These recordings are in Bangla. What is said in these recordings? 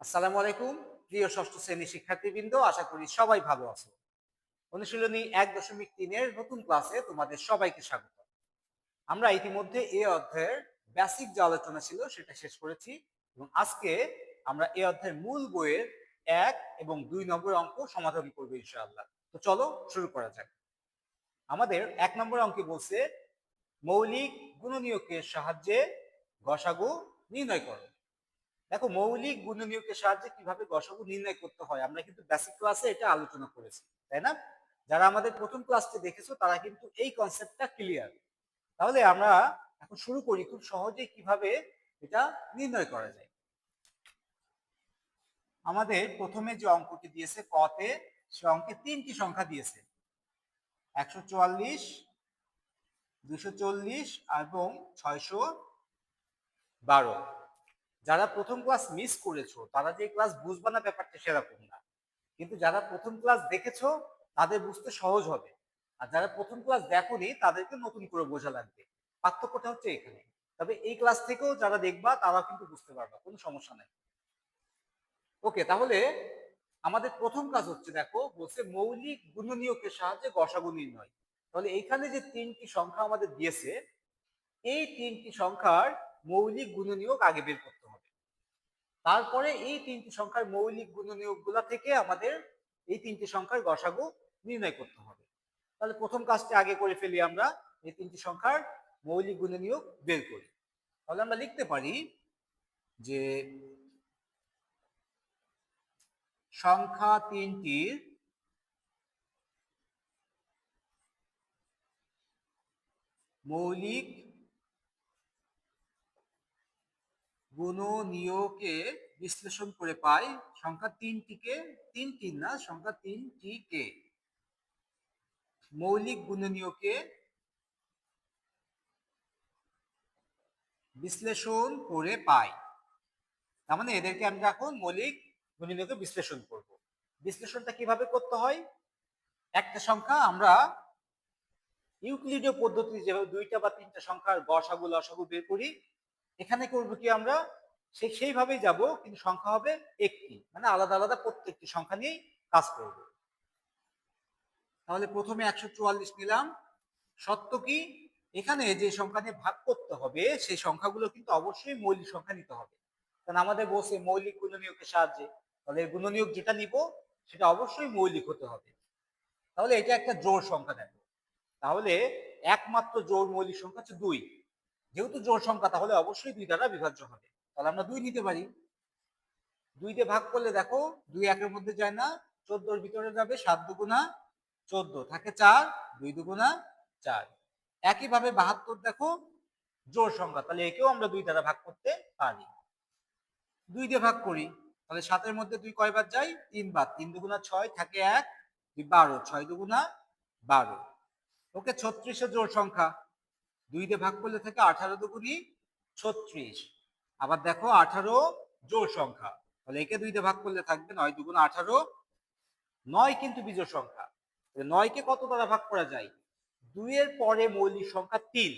আসসালামু আলাইকুম প্রিয় ষষ্ঠ শ্রেণীর শিক্ষার্থীবৃন্দ, আশা করি সবাই ভালো আছো। অনুশীলনী 1.3-এর নতুন ক্লাসে তোমাদের সবাইকে স্বাগত। আমরা ইতিমধ্যে এই অধ্যায়ের বেসিক যে আলোচনা ছিল সেটা শেষ করেছি এবং আজকে আমরা এই অধ্যায়ের মূল বইয়ের 1 এবং 2 নম্বর অঙ্ক সমাধান করব ইনশাআল্লাহ। তো চলো শুরু করা যাক। আমাদের 1 নম্বর অঙ্কে বলছে মৌলিক গুণনীয়কের সাহায্যে গসাগু নির্ণয় করো। দেখো, মৌলিক গুণনীয়কের সাহায্যে কিভাবে গসাগু নির্ণয় করতে হয় আমরা কিন্তু বেসিক ক্লাসে এটা আলোচনা করেছি, তাই না? যারা আমাদের প্রথম ক্লাসটি দেখেছো তারা কিন্তু এই কনসেপ্টটা ক্লিয়ার। তাহলে আমরা এখন শুরু করি খুব সহজেই কিভাবে এটা নির্ণয় করা যায়। আমাদের প্রথমে যে অঙ্কটি দিয়েছে কতে, সে অঙ্কে 3টি সংখ্যা দিয়েছে, 144, 240 এবং 612। যারা প্রথম ক্লাস মিস করেছো তারা যে ক্লাস বুঝবা না ব্যাপারটা সেরকম না, কিন্তু যারা প্রথম ক্লাস দেখেছো তাদের বুঝতে সহজ হবে, আর যারা প্রথম ক্লাস দেখোনি তাদেরকে নতুন করে বোঝা লাগবে। পার্থক্যটা হচ্ছে এখানে। তবে এই ক্লাস থেকেও যারা দেখবা তারা কিন্তু বুঝতে পারবা, কোনো সমস্যা নাই। ওকে, তাহলে আমাদের প্রথম কাজ হচ্ছে, দেখো বলছে মৌলিক গুণনীয়কের সাহায্যে গসাগু নির্ণয়। তাহলে এইখানে যে 3টি সংখ্যা আমাদের দিয়েছে, এই 3টি সংখ্যার মৌলিক গুণনীয়ক আগে বের করতে হবে। তারপরে এই 3টি সংখ্যার মৌলিক গুণনীয়কগুলা থেকে আমাদের এই 3টি সংখ্যার গসাগু নির্ণয় করতে হবে। তাহলে প্রথম কাজটি আগে করে ফেলি, আমরা এই 3টি সংখ্যার মৌলিক গুণনীয়ক বের করি। তাহলে আমরা লিখতে পারি যে সংখ্যা 3টির মৌলিক গুণনীয়কে বিশ্লেষণ করে পাই সংখ্যা 3টিকে, 3টি না, সংখ্যা 3টিকে মৌলিক গুণনীয়কে বিশ্লেষণ করে পাই। তার মানে এদেরকে আমরা এখন মৌলিক গুণনীয়কে বিশ্লেষণ করব। বিশ্লেষণটা কিভাবে করতে হয়? একটা সংখ্যা আমরা ইউক্লিডীয় পদ্ধতি যেভাবে 2টা বা 3টা সংখ্যার গসাগু লসাগু বের করি, এখানে করব কি আমরা সেইভাবেই যাব, কিন্তু সংখ্যা হবে একটি, মানে আলাদা আলাদা প্রত্যেকটি সংখ্যা নিয়েই কাজ করব। তাহলে প্রথমে 144 নিলাম। সত্য কি, এখানে যে সংখ্যা নিয়ে ভাগ করতে হবে সেই সংখ্যাগুলো কিন্তু অবশ্যই মৌলিক সংখ্যা নিতে হবে, কারণ আমাদের বলছে মৌলিক গুণনীয়কের সাহায্যে। তাহলে গুণনীয়ক যেটা নিব সেটা অবশ্যই মৌলিক হতে হবে। তাহলে এটা একটা জোড় সংখ্যা দেখো, তাহলে একমাত্র জোড় মৌলিক সংখ্যা হচ্ছে 2। যেহেতু জোড় সংখ্যা তাহলে অবশ্যই 2 দ্বারা বিভাজ্য হবে। তাহলে আমরা 2 নিতে পারি। 2 দিয়ে ভাগ করলে দেখো 2 একের মধ্যে যায় না, 14 এর ভিতরে যাবে, 7 দুগুণা 14 থাকে 4, 2 দুগুণা 4। একইভাবে 72 দেখো জোড় সংখ্যা, তাহলে একেও আমরা 2 দ্বারা ভাগ করতে পারি। 2 দিয়ে ভাগ করি, তাহলে 7 এর মধ্যে 2 কয়বার যায়? 3 বার। 3 দুগুণা 6 থাকে 1, 2 12, 6 দুগুণা 12। ওকে, 36 এর জোড় সংখ্যা, 2 দিয়ে ভাগ করলে থাকে 18 দুগুণী 36। আবার দেখো 18 জোড় সংখ্যা, তাহলে একে 2 দিয়ে ভাগ করলে থাকবে 9 দুগুণা 18। 9 কিন্তু বিজোড় সংখ্যা, 9 কে কত দ্বারা ভাগ করা যায়? 2 এর পরে মৌলিক সংখ্যা 3,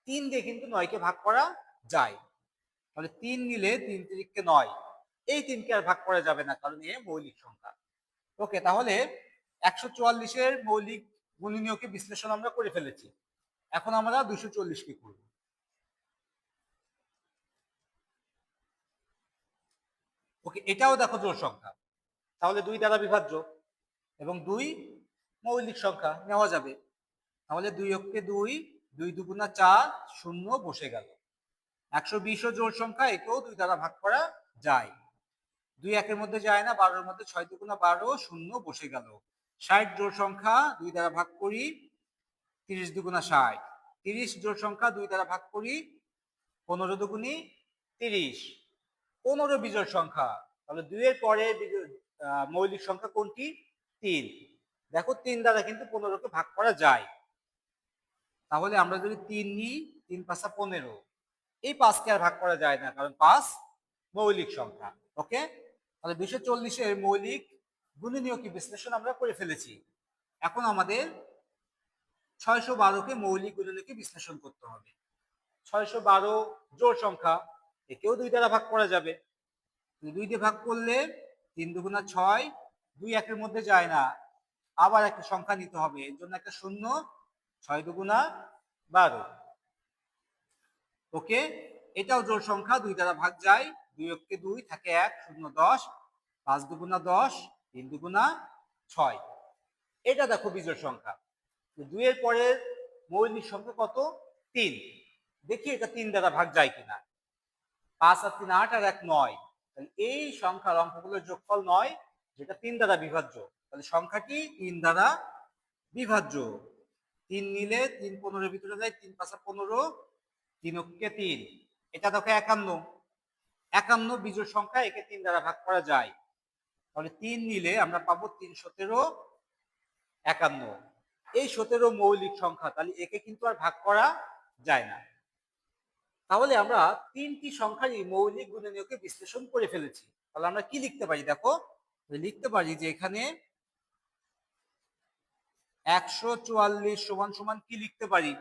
3 দিয়ে কিন্তু 9 কে ভাগ করা যায়। তাহলে 3 নিলে 3 তিরিককে 9, এই 3 কে আর ভাগ করা যাবে না কারণ এ মৌলিক সংখ্যা। ওকে, তাহলে 144 এর মৌলিক গুণনীয়কে বিশ্লেষণ আমরা করে ফেলেছি। এখন আমরা 240 কে করব। ওকে, এটাও দেখো জোড় সংখ্যা, তাহলে 2 দ্বারা বিভাজ্য এবং 2 মৌলিক সংখ্যা নেওয়া যাবে। তাহলে 2 অক্ষে 2, 2 দুগুণা 4, শূন্য বসে গেল। 120 ও জোড় সংখ্যা, একেও 2 দ্বারা ভাগ করা যায়। 2 একের মধ্যে যায় না, 12 এর মধ্যে 6 দুগুণা 12, শূন্য বসে গেল। 60 জোড় সংখ্যা, 2 দ্বারা ভাগ করি, 30 দুগুণা 60। 30 জোড় সংখ্যা, 2 দ্বারা ভাগ করি, 15 দুগুণী 30। 15 বিজোড় সংখ্যা, তাহলে 2 এর পরে মৌলিক সংখ্যা কোনটি? 3। দেখো 3 দ্বারা কিন্তু 15 কে ভাগ করা যায়। তাহলে আমরা যদি 3 নিই, 3 পাঁচা 15, এই 5 কে আর ভাগ করা যায় না কারণ 5 মৌলিক সংখ্যা। ওকে, তাহলে 240 এর মৌলিক গুণনীয়ক বিশ্লেষণ আমরা করে ফেলেছি। এখন আমাদের 612 কে মৌলিক গুণনীয়কে বিশ্লেষণ করতে হবে। 612 জোড় সংখ্যা, একেও 2 দ্বারা ভাগ করা যাবে। 2 দিয়ে ভাগ করলে 3 দুগুণা 6, 2 একের মধ্যে যায় না, আবার একটা সংখ্যা নিতে হবে, এর জন্য একটা শূন্য, 6 দুগুণা 12। ওকে, এটাও জোড় সংখ্যা, 2 দ্বারা ভাগ যায়, 2 অক্ষে 2 থাকে 1, 0 10, 5 দুগুণা 10, 3 দুগুণা 6। এটা দেখো বিজোড় সংখ্যা। 2 এর পরের মৌলিক সংখ্যা কত? 3। দেখি এটা 3 দ্বারা ভাগ যায় কিনা। 5 আর 3 8 আর 1 9। তাহলে এই সংখ্যার অঙ্কগুলোর যোগফল 9, যেটা 3 দ্বারা বিভাজ্য। তাহলে সংখ্যাটি 3 দ্বারা বিভাজ্য। 3 নিলে 3 15 এর ভিতরে যায়, 3 5 15, 3 অক্ষে 3। এটা দেখো 51। 51 বিজোড় সংখ্যা, একে 3 দ্বারা ভাগ করা যায়। তাহলে 3 নিলে আমরা পাবো 3 17 51। এই 17 মৌলিক সংখ্যা, তাহলে একে কিন্তু আর ভাগ করা যায় না। তাহলে আমরা 3টি সংখ্যারই মৌলিক গুণনীয়কে বিশ্লেষণ করে ফেলেছি। তাহলে আমরা কি লিখতে পারি দেখো, লিখতে পারি যে এখানে 144 সমান সমান কি লিখতে পারি,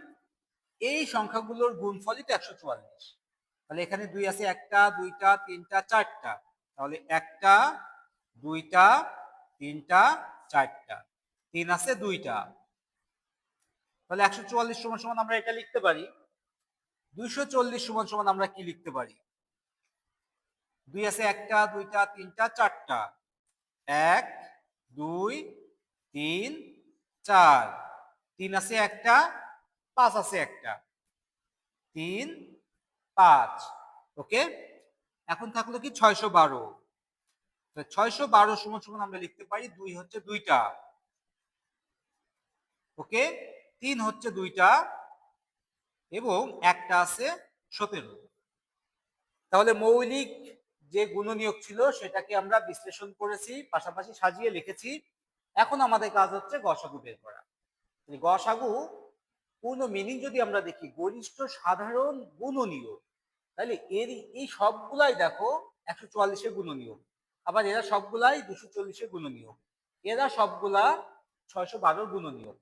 এই সংখ্যাগুলোর গুণফলই তো 144। তাহলে এখানে 2 আছে, একটা, দুইটা, তিনটা, চারটা। তাহলে একটা, দুইটা, তিনটা, চারটা, 3 আছে দুইটা। তাহলে 144 সমান সমান আমরা এটা লিখতে পারি। 240 সমান সমান আমরা কি লিখতে পারি, 2 আছে, একটা, দুইটা, তিনটা, চারটা, 1 2 3 4, 3 আছে একটা, 5 আছে একটা, 3 5। ওকে, এখন থাকলো কি 612। 612 সমান সমান আমরা লিখতে পারি 2 হচ্ছে দুইটা, ওকে, 3 হচ্ছে দুইটা, এবং একটা আছে 17। তাহলে মৌলিক যে গুণনীয়ক ছিল সেটাকে আমরা বিশ্লেষণ করেছি, পাশাপাশি সাজিয়ে লিখেছি। এখন আমাদের কাজ হচ্ছে গসাগু বের করা। গসাগু পূর্ণ মিনিং যদি আমরা দেখি, গরিষ্ঠ সাধারণ গুণনীয়ক, তাহলে এর এই সবগুলাই দেখো 144-এর গুণনীয়ক, আবার এরা সবগুলাই 240-এর গুণনীয়ক, এরা সবগুলা 612-র গুণনীয়ক।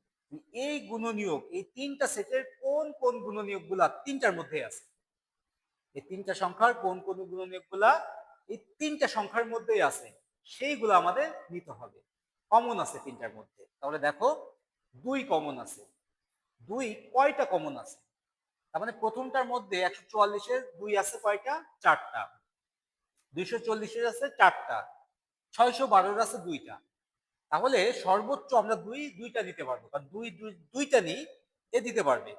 এই গুণনীয়ক, এই তিনটা সেটের কোন কোন গুণনীয়ক গুলা তিনটার মধ্যে আছে, এই তিনটা সংখ্যার কোন কোন গুণনীয়ক গুলা এই তিনটা সংখ্যার মধ্যেই আছে, সেইগুলো আমাদের নিতে হবে। কমন আছে তিনটার মধ্যে। তাহলে দেখো 2 কমন আছে। 2 কয়টা কমন আছে? তার মানে প্রথমটার মধ্যে 144-এর 2 আছে কয়টা? 4টা। 240-এর আছে 4টা। 612-এর আছে 2টা। তাহলে সর্বোচ্চ আমরা দুইটা দিতে পারবো, কারণ দুইটা নিই, এ দিতে পারবে,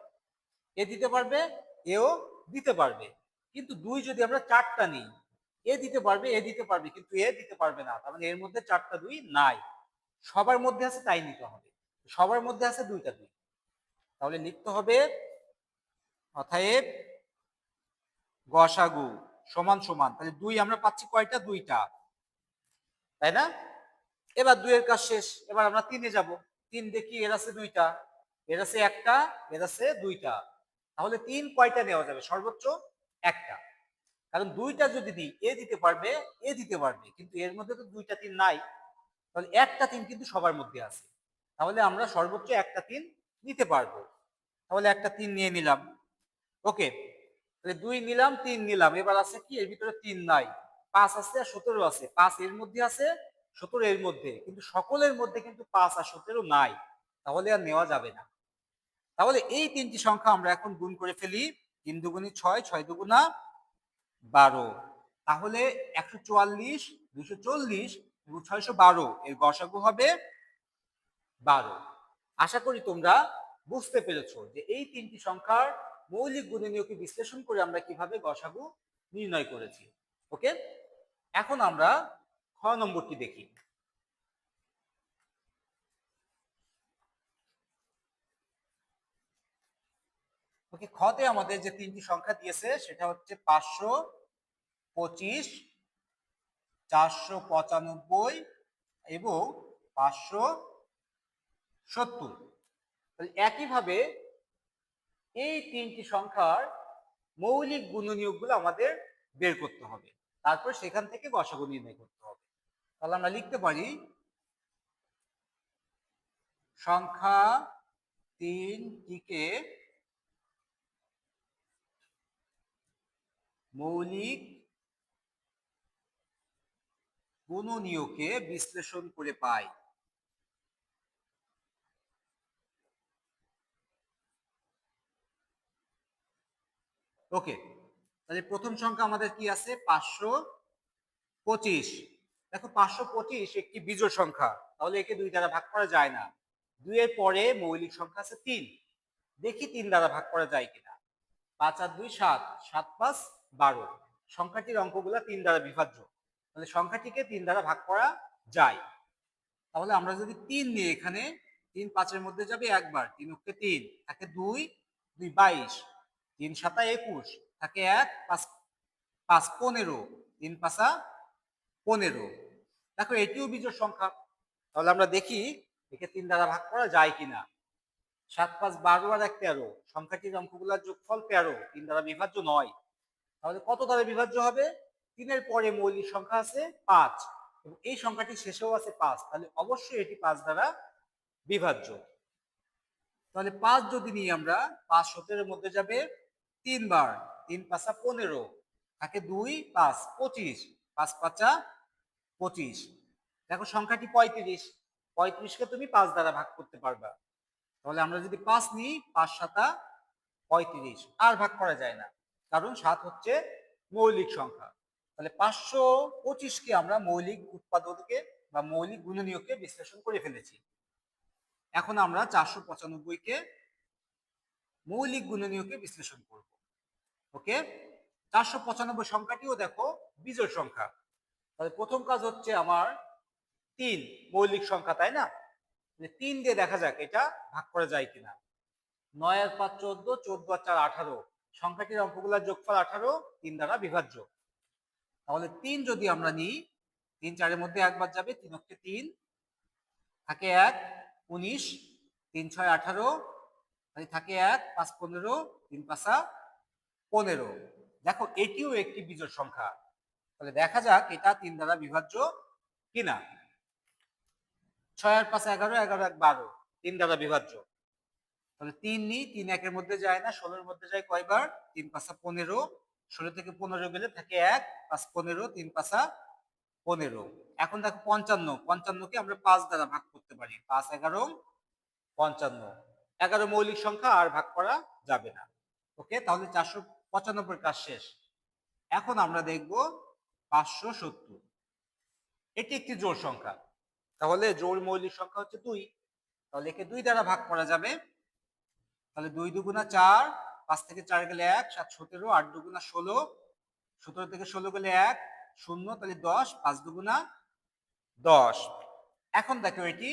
এ দিতে পারবে, এও দিতে পারবে। কিন্তু 2 যদি আমরা 4টা নিই, এ দিতে পারবে, এ দিতে পারবে, কিন্তু এ দিতে পারবে না। তার মানে এর মধ্যে 4টা 2 নাই। সবার মধ্যে আছে তাই নিতে হবে। সবার মধ্যে আছে 2টা 2। তাহলে লিখতে হবে অতএব গসাগু সমান সমান, তাহলে 2 আমরা পাচ্ছি কয়টা? 2টা, তাই না? এবার 2 এর কাজ শেষ। এবার আমরা 3-এ যাব। 3 দেখি, এর আছে 2টা, এর আছে একটা, এর আছে 2টা। তাহলে 3 কয়টা নেওয়া যাবে? সর্বোচ্চ একটা। কারণ 2টা যদি দিই, এ দিতে পারবে, এ দিতে পারবে, কিন্তু এর মধ্যে তো 2টা 3 নাই। তাহলে একটা 3 কিন্তু সবার মধ্যে আছে। তাহলে আমরা সর্বোচ্চ একটা 3 নিতে পারবো। তাহলে একটা 3 নিয়ে নিলাম। ওকে, তাহলে 2 নিলাম, 3 নিলাম। এবার আছে কি, এর ভিতরে 3 নাই, 5 আছে আর 17 আছে। 5 এর মধ্যে আছে, 17 এর মধ্যে, কিন্তু সকলের মধ্যে কিন্তু 5 আর 17 নাই। তাহলে আর নেওয়া যাবে না। তাহলে এই তিনটি সংখ্যা আমরা এখন গুণ করে ফেলি। 3 দুগুণী 6, 6 দুগুণা 12। তাহলে 144, 240 এবং 612 এর গসাগু হবে 12। আশা করি তোমরা বুঝতে পেরেছো যে এই তিনটি সংখ্যার মৌলিক গুণনীয়কে বিশ্লেষণ করে আমরা কিভাবে গসাগু নির্ণয় করেছি। ওকে, এখন আমরা খ নম্বরটি দেখি। ওকে, খতে আমাদের যে তিনটি সংখ্যা দিয়েছে সেটা হচ্ছে 525, 495 এবং 570। একইভাবে এই তিনটি সংখ্যার মৌলিক গুণনীয়কগুলো আমাদের বের করতে হবে, তারপর সেখান থেকে গসাগু নির্ণয় করতে হবে। তাহলে আমরা লিখতে পারি সংখ্যা তিনটিকে মৌলিক গুণনীয়কে বিশ্লেষণ করে পাই। ওকে, তাহলে প্রথম সংখ্যা আমাদের কি আছে? 525। দেখো 525 একটি বিজোড় সংখ্যা, তাহলে একে 2 দ্বারা ভাগ করা যায় না। 2 এর পরে মৌলিক সংখ্যা আছে 3, দেখি 3 দ্বারা ভাগ করা যায় কিনা। 5 আর 2 7, 7 5 12। সংখ্যাটির অঙ্কগুলা 3 দ্বারা বিভাজ্য, তাহলে সংখ্যাটিকে 3 দ্বারা ভাগ করা যায়। তাহলে আমরা যদি 3 নিই, এখানে 3 5 এর মধ্যে যাবে একবার, 3 অক্ষে 3 থাকে 2, 2 22, 3 7 21 থাকে 1, 5 5 15, 3 5 15। দেখো এটিও বিজোড় সংখ্যা, তাহলে আমরা দেখি একে 3 দ্বারা ভাগ করা যায় কিনা। 7 5 12 আর 1 13, সংখ্যাটির অঙ্কগুলোর যোগফল 13, 3 দ্বারা বিভাজ্য নয়। তাহলে কত দ্বারা বিভাজ্য হবে? 3 এর পরে মৌলিক সংখ্যা আছে 5 এবং এই সংখ্যাটি শেষেও আছে 5, তাহলে অবশ্যই এটি 5 দ্বারা বিভাজ্য। তাহলে 5 যদি নিই আমরা, 5 17 এর মধ্যে যাবে 3 বার, 3 5 15 থাকে 2 5 25, 5 5 25। দেখো সংখ্যাটি 35, 35কে তুমি 5 দ্বারা ভাগ করতে পারবা। তাহলে আমরা যদি 5 নিই, 5 7 35, আর ভাগ করা যায় না, কারণ 7 হচ্ছে মৌলিক সংখ্যা। তাহলে 525কে আমরা মৌলিক উৎপাদকে বা মৌলিক গুণনীয়কে বিশ্লেষণ করে ফেলেছি। এখন আমরা 495কে মৌলিক গুণনীয়কে বিশ্লেষণ করব। ওকে, 495 সংখ্যাটিও দেখো বিজোড় সংখ্যা। তাহলে প্রথম কাজ হচ্ছে আমার 3 মৌলিক সংখ্যা, তাই না? 3 দিয়ে দেখা যাক এটা ভাগ করা যায় কিনা। 9 আর 5 14, 14 আর 4 18, সংখ্যাটির অঙ্কগুলোর যোগফল 18, 3 দ্বারা বিভাজ্য। তাহলে 3 যদি আমরা নিই, 3 4 এর মধ্যে একবার যাবে, 3 অক্ষে 3 থাকে 1, 19, 3 6 18, থাকে 1 5 15, 3 5 15। দেখো এটিও একটি বিজোড় সংখ্যা, তাহলে দেখা যাক এটা 3 দ্বারা বিভাজ্য কিনা। 6 আর 5 11, 11 1 12, 3 দ্বারা বিভাজ্য। তাহলে 3 নিই, 3 1 এর মধ্যে যায় না, 16 এর মধ্যে যায় কয়বার? 3 5 15, 16 থেকে 15 গেলে থাকে 1 5 15, 3 5 15। এখন দেখো 55, 55কে আমরা 5 দ্বারা ভাগ করতে পারি, 5 11 55। 11 মৌলিক সংখ্যা, আর ভাগ করা যাবে না। ওকে, তাহলে 495 কাজ শেষ। এখন আমরা দেখব 570। এটি একটি জোড় সংখ্যা, তাহলে জোড় মৌলিক সংখ্যা হচ্ছে 2, তাহলে একে 2 দ্বারা ভাগ করা যাবে। তাহলে 2 দুগুণা 4, 5 থেকে 4 গেলে 1, 7 17, 8 দুগুণা 16, 17 থেকে 16 গেলে 1 0, তাহলে 10, 5 দুগুণা 10। এখন দেখো এটি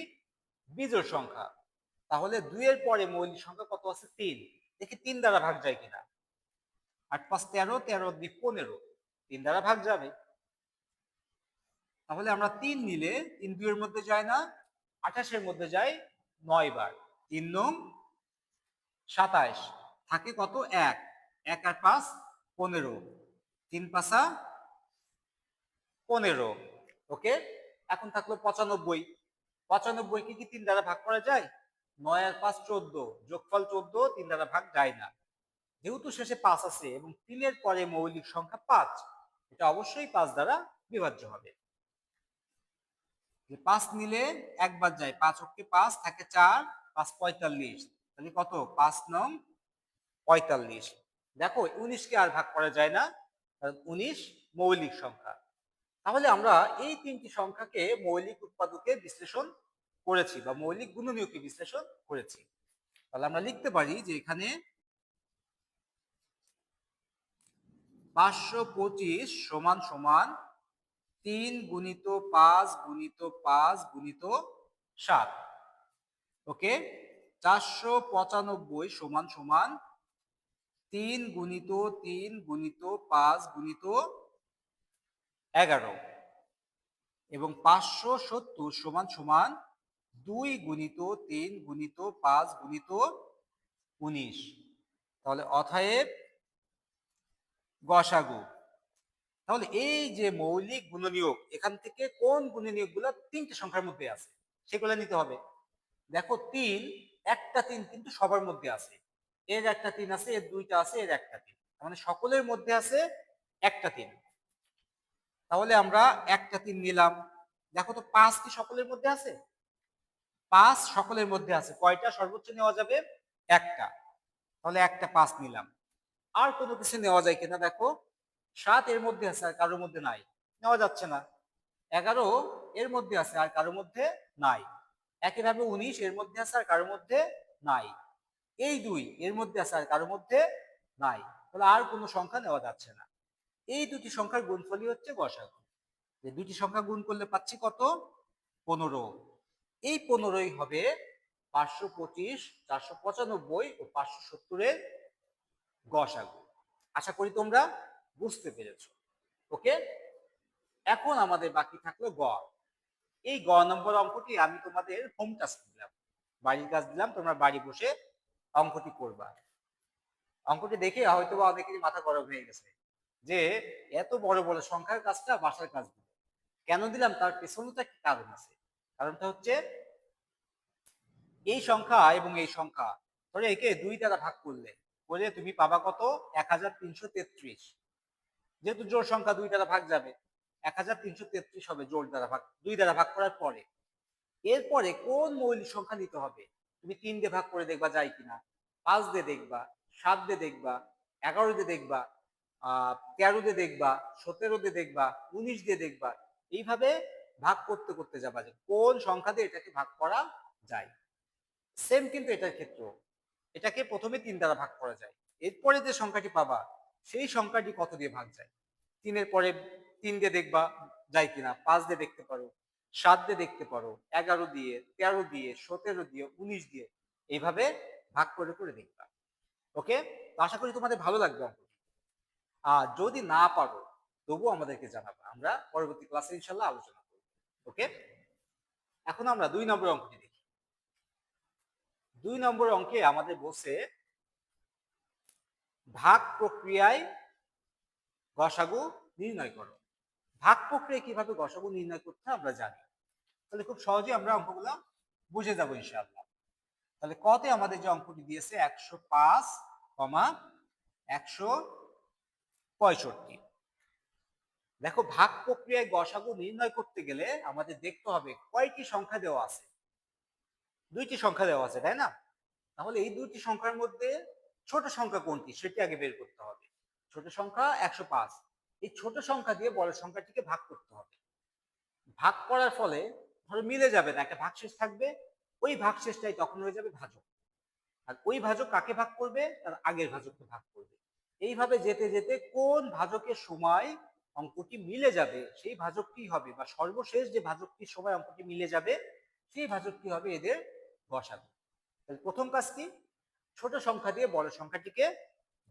বিজোড় সংখ্যা, তাহলে 2 এর পরে মৌলিক সংখ্যা কত আছে? 3, দেখি 3 দ্বারা ভাগ যায় কিনা। 8 5 13, 13 2 15, 3 দ্বারা ভাগ যাবে। তাহলে আমরা 3 নিলে 3 2 এর মধ্যে যায় না, 28 এর মধ্যে যায় 9 বার, 3 নং 27, থাকে কত? 1, 1 আর 5 15, 3 5 15। ওকে, এখন থাকলো 95। 95কে কি 3 দ্বারা ভাগ করা যায়? 9 আর 5 14, যোগফল 14, 3 দ্বারা ভাগ যায় না। যেহেতু শেষে 5 আছে এবং 3 এর পরে মৌলিক সংখ্যা 5, এটা অবশ্যই 5 দ্বারা বিভাজ্য হবে। 5 নিলে একবার যায়, 5 অক্ষে 5 থাকে 4, 5 45, তাহলে কত? 5 নং 45। দেখো 19কে আর ভাগ করা যায় না, কারণ 19 মৌলিক সংখ্যা। তাহলে আমরা এই 3টি সংখ্যাকে মৌলিক উৎপাদকে বিশ্লেষণ করেছি বা মৌলিক গুণনীয়কে বিশ্লেষণ করেছি। তাহলে আমরা লিখতে পারি যে এখানে 525 সমান সমান 3 গুণিত 5 গুণিত 5 গুণিত 7। ওকে, 495 সমান সমান 3 গুণিত 3 গুণিত 5 গুণিত 11 এবং 570 সমান সমান 2 গুণিত 3 গুণিত 5 গুণিত 19। তাহলে অতএব গসাগু। তাহলে এই যে মৌলিক গুণনীয়ক, এখান থেকে কোন গুণনীয়কগুলো 3টে সংখ্যার মধ্যে আছে সেগুলো নিতে হবে। দেখো 3, একটা 3 কিন্তু সবার মধ্যে আছে, এর একটা 3 আছে, এর দুইটা আছে, এর একটা 3, মানে সকলের মধ্যে আছে একটা 3। তাহলে আমরা একটা 3 নিলাম। দেখো তো 5 কি সকলের মধ্যে আছে? 5 সকলের মধ্যে আছে। কয়টা সর্বোচ্চ নেওয়া যাবে? একটা। তাহলে একটা 5 নিলাম। আর কোনো কিছু নেওয়া যায় কিনা দেখো। 7 এর মধ্যে আছে আর কারোর মধ্যে নাই, নেওয়া যাচ্ছে না। 11 এর মধ্যে আছে আর কারোর মধ্যে নাই। একইভাবে 19 এর মধ্যে আছে আর কারোর মধ্যে নাই। এই 2 এর মধ্যে আছে আর কারোর মধ্যে নাই। তাহলে আর কোনো সংখ্যা নেওয়া যাচ্ছে না। এই দুটি সংখ্যার গুণফলই হচ্ছে গসাগু। যে দুটি সংখ্যা গুণ করলে পাচ্ছি কত? 15। এই 15ই হবে 525, 495 ও 570 এর গসাগু। আশা করি তোমরা বুঝতে পেরেছো। ওকে, এখন আমাদের বাকি থাকলো গ। এই গ নম্বর অঙ্কটি আমি তোমাদের হোম টাস্ক দিলাম, বাড়ির কাজ দিলাম, তোমরা বাড়ি বসে অঙ্কটি করবা। অঙ্কটি দেখে হয়তো বা অনেকেরই মাথা গরম হয়ে গেছে যে এত বড় বড় সংখ্যার কাজটা বাসার কাজ দিল কেন দিলাম, তার পেছনে তো একটা কারণ আছে। কারণটা হচ্ছে এই সংখ্যা এবং এই সংখ্যা ধরে একে 2 দ্বারা ভাগ করলে তুমি পাবা কত? 1333। যেহেতু জোড় সংখ্যা 2 দ্বারা ভাগ যাবে, 1333 হবে জোড় দ্বারা ভাগ, 2 দ্বারা ভাগ করার পরে। এরপরে কোন মৌলিক সংখ্যা নিতে হবে তুমি 3 দিয়ে ভাগ করে দেখবা যায় কিনা, 5 দিয়ে দেখবা, 7 দিয়ে দেখবা, 11 দিয়ে দেখবা, 13 দিয়ে দেখবা, 17 দিয়ে দেখবা, 19 দিয়ে দেখবা। এইভাবে ভাগ করতে করতে যাবা যে কোন সংখ্যা দিয়ে এটাকে ভাগ করা যায়। সেম কিন্তু এটার ক্ষেত্রেও এটাকে প্রথমে 3 দ্বারা ভাগ করা যায়, এরপরে যে সংখ্যাটি পাবা সেই সংখ্যাটি কত দিয়ে ভাগ যায়। 3-এর পরে 3 দিয়ে দেখবা যায় কিনা, 5 দিয়ে দেখতে পারো, 7 দিয়ে দেখতে পারো, 11 দিয়ে, 13 দিয়ে, 17 দিয়ে, 19 দিয়ে, এইভাবে ভাগ করে করে দেখবা। ওকে, তো আশা করি তোমাদের ভালো লাগবে অঙ্কটি। আর যদি না পারো তবুও আমাদেরকে জানাবা, আমরা পরবর্তী ক্লাসে ইনশাল্লাহ আলোচনা করব। ওকে, এখন আমরা 2 নম্বর অঙ্কটি দেখি। 2 নম্বর অঙ্কে আমাদের বলছে ভাগ প্রক্রিয়ায় গসাগু নির্ণয় করো। ভাগ প্রক্রিয়ায় কিভাবে গসাগু নির্ণয় করতে আমরা জানি, তাহলে খুব সহজেই আমরা অঙ্কগুলো বুঝে যাবো ইনশাআল্লাহ। তাহলে কতে আমাদের যে অঙ্কটি দিয়েছে 105, 165। দেখো ভাগ প্রক্রিয়ায় গসাগু নির্ণয় করতে গেলে আমাদের দেখতে হবে কয়টি সংখ্যা দেওয়া আছে। 2টি সংখ্যা দেওয়া আছে, তাই না? তাহলে এই 2টি সংখ্যার মধ্যে ছোট সংখ্যা কোনটি সেটি আগে বের করতে হবে। ছোট সংখ্যা 105। এই ছোট সংখ্যা দিয়ে বড় সংখ্যাটিকে ভাগ করতে হবে। ভাগ করার ফলে ধরো মিলে যাবে না, একটা ভাগশেষ থাকবে, ওই ভাগশেষটাই তখন হয়ে যাবে ভাজক। আর ওই ভাজক কাকে ভাগ করবে? তার আগের ভাজককে ভাগ করবে। এইভাবে যেতে যেতে কোন ভাজকের সময় অঙ্কটি মিলে যাবে সেই ভাজকটি হবে, বা সর্বশেষ যে ভাজকটির সময় অঙ্কটি মিলে যাবে সেই ভাজকটি হবে এদের গসাগু। তাহলে প্রথম কাজ কি? ছোট সংখ্যা দিয়ে বড় সংখ্যাটিকে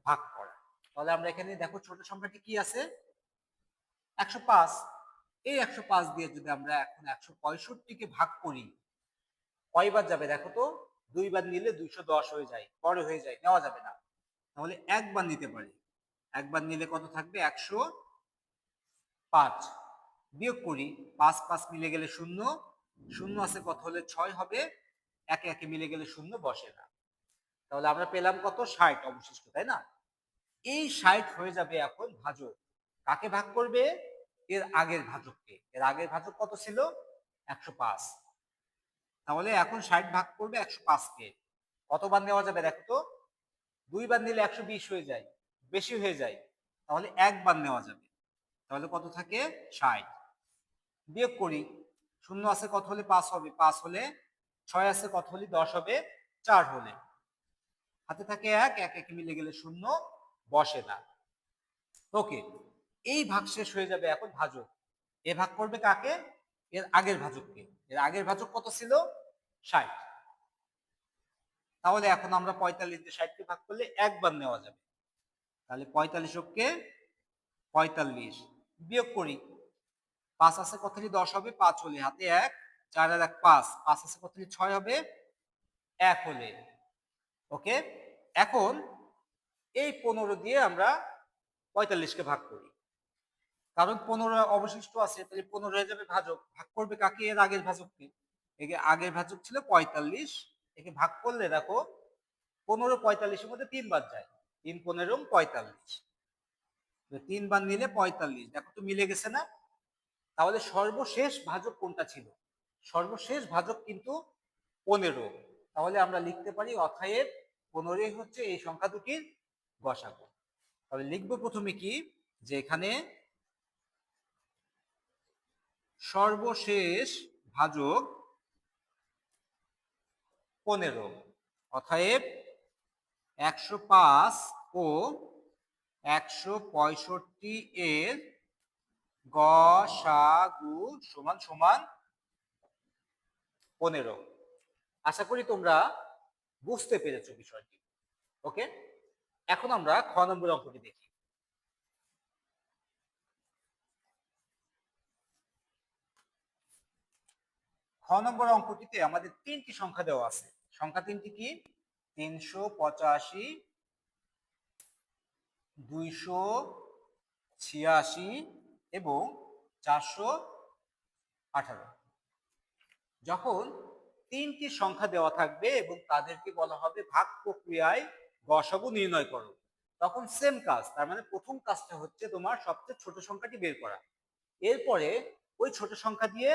ভাগ করা। তাহলে আমরা এখানে দেখো ছোট সংখ্যাটি কি আছে? 105। এই 105 দিয়ে যদি আমরা এখন 165-কে ভাগ করি কয়বার যাবে দেখো তো? 2 বার নিলে 210 হয়ে যায়, বড় হয়ে যায়, নেওয়া যাবে না। তাহলে একবার নিতে পারি। একবার নিলে কত থাকবে? 105। বিয়োগ করি, 5 5 মিলে গেলে 0, 0 আছে কত হলে 6 হবে, একে একে মিলে গেলে 0 বসে না। তাহলে আমরা পেলাম কত? 60 অবশিষ্ট, তাই না? এই 60 হয়ে যাবে এখন ভাজক। কাকে ভাগ করবে? এর আগের ভাজককে। এর আগের ভাজক কত ছিল? 105। তাহলে এখন 60 ভাগ করবে 105-কে। কতবার নেওয়া যাবে দেখো তো? 2 বার নিলে 120 হয়ে যায়, বেশি হয়ে যায়। তাহলে একবার নেওয়া যাবে। তাহলে কত থাকে? 60। বিয়োগ করি, 0 আছে কত হলে 5 হবে, 5 হলে, 6 আছে কত হলে 10 হবে, 4 হলে। হাতে থাকে 1, এক একে মিলে গেলে 0 বসে না। ওকে, এই ভাগ শেষ হয়ে যাবে এখন ভাজক। এ ভাগ করবে কাকে? এর আগের ভাজককে। এর আগের ভাজক কত ছিল? 60। তাহলে এখন আমরা 45 দিয়ে 60-কে ভাগ করলে একবার নেওয়া যাবে। তাহলে 45-কে 45 বিয়োগ করি, 5 আছে কত হলে 10 হবে, 5 হলে, হাতে 1, 4 আর 1 5, 5 আছে কত হলে 6 হবে, 1 হলে। ওকে, এখন এই 15 দিয়ে আমরা 45-কে ভাগ করি, কারণ 15 অবশিষ্ট আছে, তাহলে 15 হয়ে যাবে ভাজক। ভাগ করবে কাকে? এর আগের ভাজককে। একে আগের ভাজক ছিল 45, একে ভাগ করলে দেখো 15 45-এর মধ্যে 3 বার যায়, 3 15 45, 3 বার নিলে 45, দেখো তো মিলে গেছে না? তাহলে সর্বশেষ ভাজক কোনটা ছিল? সর্বশেষ ভাজক কিন্তু 15। তাহলে আমরা লিখতে পারি অতএব 15 হচ্ছে এই সংখ্যা দুটির গসাগু। তাহলে লিখবো প্রথমে কি, যে এখানে সর্বশেষ ভাজক 15, অতএব 105 ও 165 এর গসাগু সমান সমান 15। আশা করি তোমরা বুঝতে পেরেছো বিষয়টি। ওকে, এখন আমরা খ নম্বর অঙ্কটি দেখি। খ নম্বর অঙ্কটিতে আমাদের তিনটি সংখ্যা দেওয়া আছে। সংখ্যা তিনটি কি? 385, 286 এবং 418। যখন তিনটি সংখ্যা দেওয়া থাকবে এবং তাদেরকে বলা হবে ভাগ প্রক্রিয়ায় গসাগু নির্ণয় করো, তখন সেম কাজ, তার মানে প্রথম কাজটা হচ্ছে তোমার সবচেয়ে ছোট সংখ্যাটি বের করা। এরপরে ওই ছোট সংখ্যা দিয়ে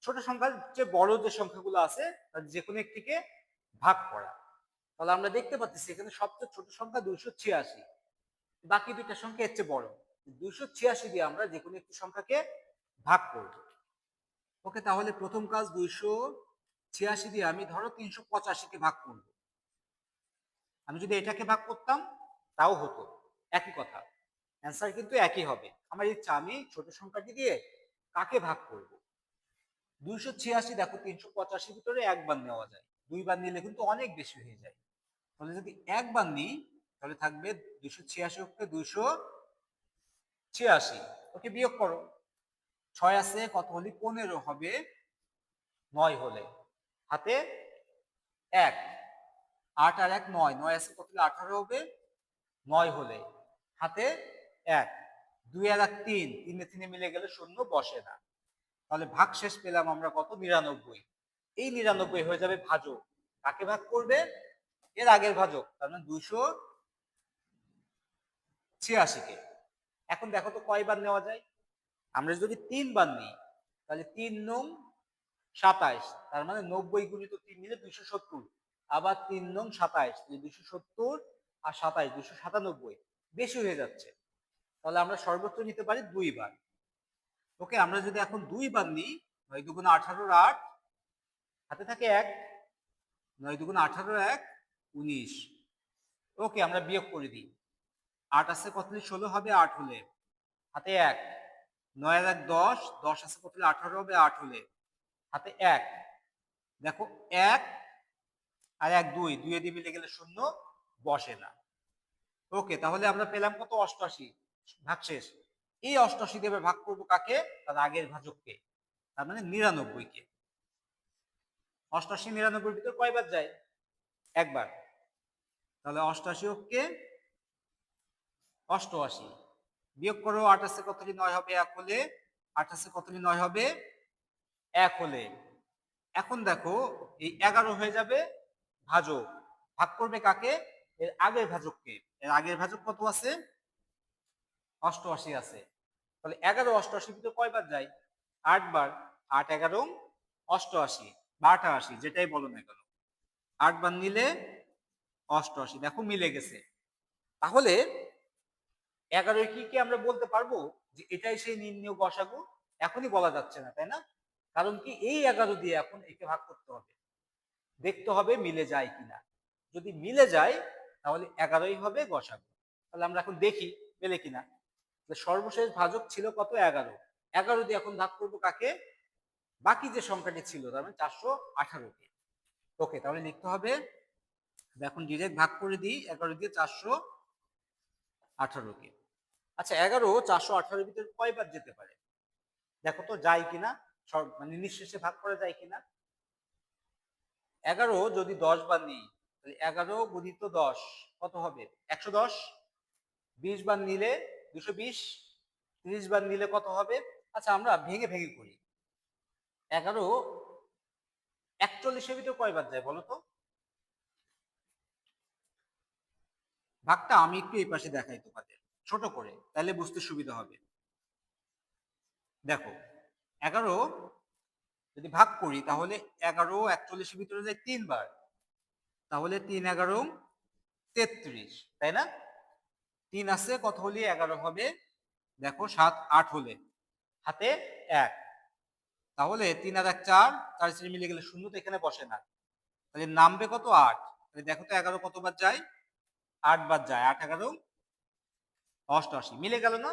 ছোট সংখ্যার যে বড় যে সংখ্যাগুলো আছে তার যে কোনো একটিকে ভাগ করা। তাহলে আমরা দেখতে পাচ্ছি এখানে সবচেয়ে ছোট সংখ্যা 286, বাকি দুইটা সংখ্যা এর চেয়ে বড়। 286 দিয়ে আমরা যে কোনো একটি সংখ্যাকে ভাগ করব। ওকে, তাহলে প্রথম কাজ 286 দিয়ে আমি ধরো 385-কে ভাগ করব। আমি যদি এটাকে ভাগ করতাম তাও হতো, একই কথা, অ্যান্সার কিন্তু একই হবে। আমার ইচ্ছা আমি ছোট সংখ্যাটি দিয়ে কাকে ভাগ করব। 286 দেখো 385 ভিতরে একবার নেওয়া যায়, দুইবার নিলে কিন্তু অনেক বেশি হয়ে যায়। তাহলে যদি একবার নিই তাহলে থাকবে 286 কে 286, ওকে বিয়োগ করো। 6 আছে কত হলে 15 হবে, 9 হলে হাতে 1, 8 আর 1 9, 9 আছে কত হলে 18 হবে, 9 হলে হাতে 1, 2 আর 1 3, 3 এ 3 মিলে গেলে শূন্য বসে না। তাহলে ভাগ শেষ পেলাম আমরা কত? 99। এই 99 হয়ে যাবে ভাজক। কাকে ভাগ করবে? এর আগের ভাজক, তার মানে 286-কে। এখন দেখো তো কয়বার নেওয়া যায়। আমরা যদি 3 বার নিই তাহলে 3 নং 27, তার মানে 90 গুণিত 3 নিলে 270, আবার 3 নং 27, 270 আর 27 297, বেশি হয়ে যাচ্ছে। তাহলে আমরা সর্বোচ্চ নিতে পারি 2 বার। ওকে, আমরা যদি এখন 2 বার নিই, 9 দুগুণ 18 8, হাতে থাকে 1, 9 দুগুণ 18 1 19। ওকে, আমরা বিয়োগ করে দিই। 8 আছে কত হলে 16 হবে, 8 হলে হাতে 1, 9 আর 1 10, 10 আছে কত হলে 18 হবে, 8 হলে হাতে 1। দেখো 1 আর 1 2, 2 এ দিয়ে মিলে গেলে শূন্য বসে না। ওকে, তাহলে আমরা পেলাম কত? 88, ভাগশেষ। এই 88 দিয়ে ভাগ করব কাকে? তার আগের ভাজককে, তার মানে 99-কে। 88 99-এর ভিতর কয়বার যায়? একবার। তাহলে 88-কে 88 বিয়োগ করো। 8 আছে কত হলে 9 হবে, 1 হলে 8 আছে কত হলে 9 হবে, 1 হলে। এখন দেখো এই 11 হয়ে যাবে ভাজক, ভাগ করবে কাকে? এর আগের ভাজককে। এর আগের ভাজক কত আছে? 88 আছে। তাহলে 11 88 ভিতরে কয়বার যায়? 8 বার। 8 11 88 বা 88, যেটাই বলো না কেন, 8 বার নিলে 88। দেখো মিলে গেছে। তাহলে 11 কি আমরা বলতে পারবো যে এটাই সেই নির্ণেয় গসাগু? এখনই বলা যাচ্ছে না, তাই না? কারণ কি, এই 11 দিয়ে এখন একে ভাগ করতে হবে, দেখতে হবে মিলে যায় কিনা। যদি মিলে যায় তাহলে 11ই হবে গসাগু। তাহলে আমরা এখন দেখি মেলে কিনা। সর্বশেষ ভাজক ছিল কত? 11। 11 দিয়ে এখন ভাগ করবো কাকে? বাকি যে সংখ্যাটি ছিল, তার মানে 418-কে। ওকে, তাহলে লিখতে হবে, এখন ডিরেক্ট ভাগ করে দিই 11 দিয়ে 418-কে। আচ্ছা, 11 418-এর ভিতরে কয়বার যেতে পারে দেখো তো, যায় কিনা, মানে নিঃশেষে ভাগ করা যায় কিনা। 11 যদি 10 বার নিই তাহলে 11 গুণিত 10 কত হবে? 110। 20 বার নিলে 220, 30 বার নিলে কত হবে? আচ্ছা, আমরা ভেঙে ভেঙে করি। 11 41-এর ভিতরে কয়বার যায় বলো তো? ভাগটা আমি একটু এই পাশে দেখাই তোমাদের ছোট করে, তাহলে বুঝতে সুবিধা হবে। দেখো 11 যদি ভাগ করি তাহলে 11 41-এর ভিতরে যায় 3 বার, তাহলে 3 11 33, তাই না? 3 আছে, কত হলে 11 হবে? দেখো 7 8 হলে হাতে 1, তাহলে 3 আর 1 4, 4 4 মিলে গেলে 0 তো এখানে বসে না, তাহলে নামবে কত? 8। তাহলে দেখো তো 11 কতবার যায়? 8 বার যায়। 8 11 88, মিলে গেল না?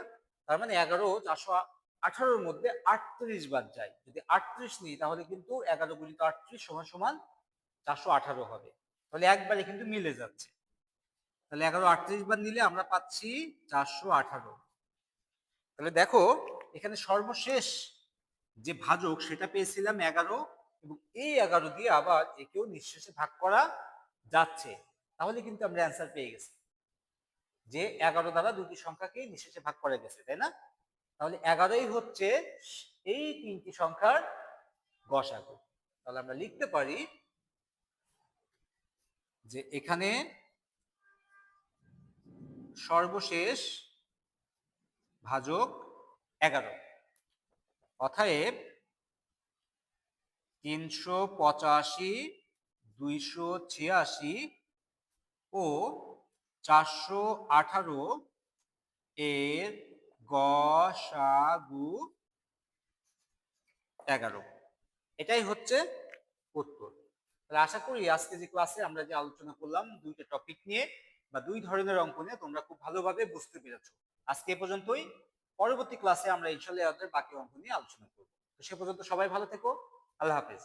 তার মানে 11 418 মধ্যে 38 বার যায়। যদি 38 নিই তাহলে কিন্তু 11 গুণিত 38 সমান সমান 418 হবে। তাহলে একবারে কিন্তু মিলে যাচ্ছে। তাহলে 11 38 বার নিলে আমরা পাচ্ছি 418। তাহলে দেখো এখানে সর্বশেষ যে ভাজক সেটা পেয়েছিলাম 11, এবং এই 11 দিয়ে আবার একেও নিঃশেষে ভাগ করা যাচ্ছে। তাহলে কিন্তু আমরা অ্যান্সার পেয়ে গেছি যে 11 দ্বারা দুটি সংখ্যাকে নিঃশেষে ভাগ করা গেছে, তাই না? তাহলে 11ই হচ্ছে এই তিনটি সংখ্যার গসাগু। তাহলে আমরা লিখতে পারি যে এখানে সর্বশেষ ভাজক 11, অতএব 385, 286 ও 418 এর গসাগু 11। এটাই হচ্ছে উত্তর। তাহলে আশা করি আজকে যে ক্লাসে আমরা যে আলোচনা করলাম দুইটা টপিক নিয়ে বা দুই ধরনের অঙ্ক নিয়ে, তোমরা খুব ভালোভাবে বুঝতে পেরেছো। আজকে এ পর্যন্তই। পরবর্তী ক্লাসে আমরা ইনশাআল্লাহ বাকি অঙ্ক নিয়ে আলোচনা করব। তো সে পর্যন্ত সবাই ভালো থেকো। আল্লাহ হাফেজ।